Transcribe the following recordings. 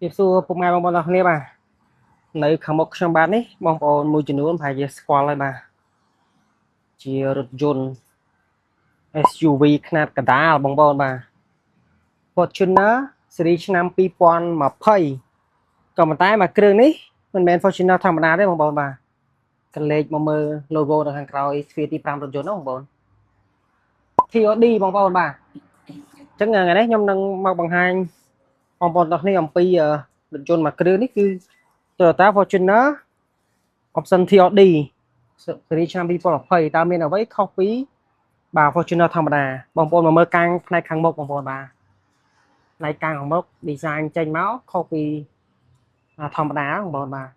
tiếp xúc cùng ai bằng bọn này bà nơi khám một trong bán ấy bằng bọn môi trường nước phải về squall lại bà chỉ rực dồn SUV ขนาดกระดาษបងប្អូនបាទ Fortuner Series ឆ្នាំ2020ក៏ប៉ុន្តែមកគ្រឿងនេះមិនមែន Fortuner ធម្មតាទេបងប្អូនបាទកលេចមកមើល logo នៅខាងក្រោយទ្វារទី5រថយន្តហ្នឹងបងប្អូន TOD បងប្អូនបាទអញ្ចឹងថ្ងៃនេះខ្ញុំនឹងមកបង្ហាញបងប្អូនទាំងគ្នាអំពីរថយន្តមួយគ្រឿងនេះគឺ Toyota Fortuner option TOD Series ឆ្នាំ2020តើមានអ្វីខុសពីបាទ Fortuner ធម្មតាបងប្អូនមកមើលកាំងផ្នែកខាងមុខបងប្អូនបាទផ្នែកកាំងខាងមុខ design ចេញមកខុសពីធម្មតាបងប្អូនបាទ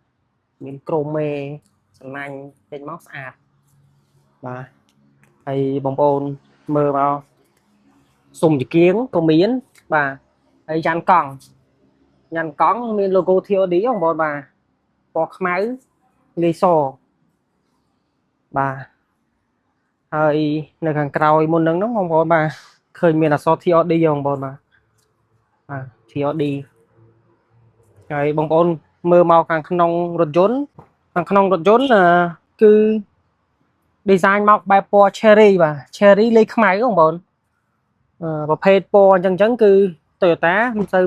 មានក្រូមេស្រឡាញ់ចេញមកស្អាតបាទហើយបងប្អូនមើលមកសុំជាគៀងក៏មានបាទហើយយ៉ាន់កង់មាន logo TOD បងប្អូនបាទពណ៌ខ្មៅលាយសបាទហើយនៅខាងក្រោយមុនហ្នឹងបងប្អូនបាទឃើញមានអក្សរ TOD បងប្អូនបាទTOD ហើយបងប្អូនមើលមកខាងក្នុងរថយន្តគឺ design មកបែបពណ៌ cherry បាទ cherry លេខខ្មៅបងប្អូនប្រភេទពណ៌អញ្ចឹងគឺ Toyota មិនសូវ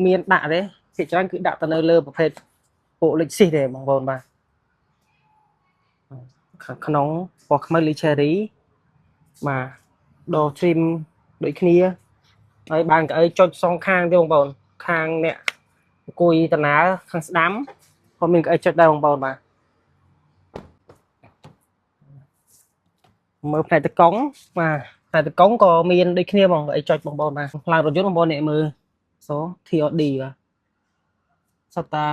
មានដាក់ទេភាគច្រើនគឺដាក់ទៅនៅលើប្រភេទពួក Lexus ទេបងប្អូនបាទខាងក្នុងពណ៌ខ្មៅលេខ cherry បាទដរ trim ដូចគ្នាហើយបានកៅអីចុចសងខាងទេបងប្អូនខាងអ្នកអង្គុយតាណាខាងស្ដាំក៏មានកៅអីចុចដែរបងប្អូនបាទមើលផ្នែកតកង់បាទផ្នែកតកង់ក៏មានដូចគ្នាបងកៅអីចុចបងប្អូនបាទឡើងរថយន្តបងប្អូនអ្នកមើលសូ TOD បាទសុទ្ធតា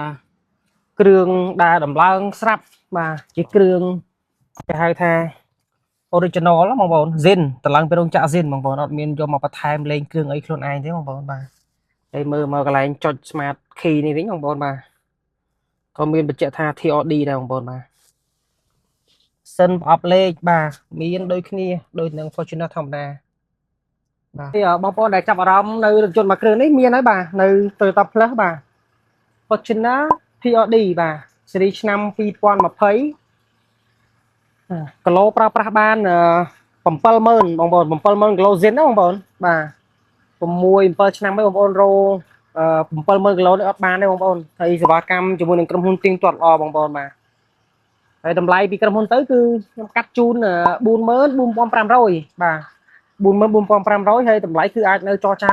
គ្រឿងដែលដំឡើងស្រាប់បាទជាគ្រឿងគេហៅថា original បងប្អូន Zin តម្លើងពីរោងចក្រ Zin បងប្អូនអត់មានយកមកបន្ថែមលេងគ្រឿងអីខ្លួនឯងទេបងប្អូនបាទហើយមើលមកកន្លែងចុច smart key នេះវិញបងប្អូនបាទក៏មានបញ្ជាក់ថា TOD ដែរបងប្អូនបាទសិនប្រអប់លេខបាទមានដូចគ្នាដូចនឹង Fortuner ធម្មតាបាទបងប្អូនដែលចាប់អារម្មណ៍នៅរថយន្តមួយគ្រឿងនេះមានហើយបាទនៅ Toyota Plus បាទ Fortuner TOD បាទ series ឆ្នាំ2020គីឡូប្រើប្រាស់បាន70000បងប្អូន70000គីឡូ Zin ណាបងប្អូនបាទ6 7ឆ្នាំហើយបងប្អូនរោ70000គីឡូនេះអត់បានទេបងប្អូនហើយសេវាកម្មជាមួយនឹងក្រុមហ៊ុនទៀងទាត់ល្អបងប្អូនបាទហើយតម្លៃពីក្រុមហ៊ុនទៅគឺខ្ញុំកាត់ជូន44500បាទ44500ហើយតម្លៃគឺអាចនៅចរចា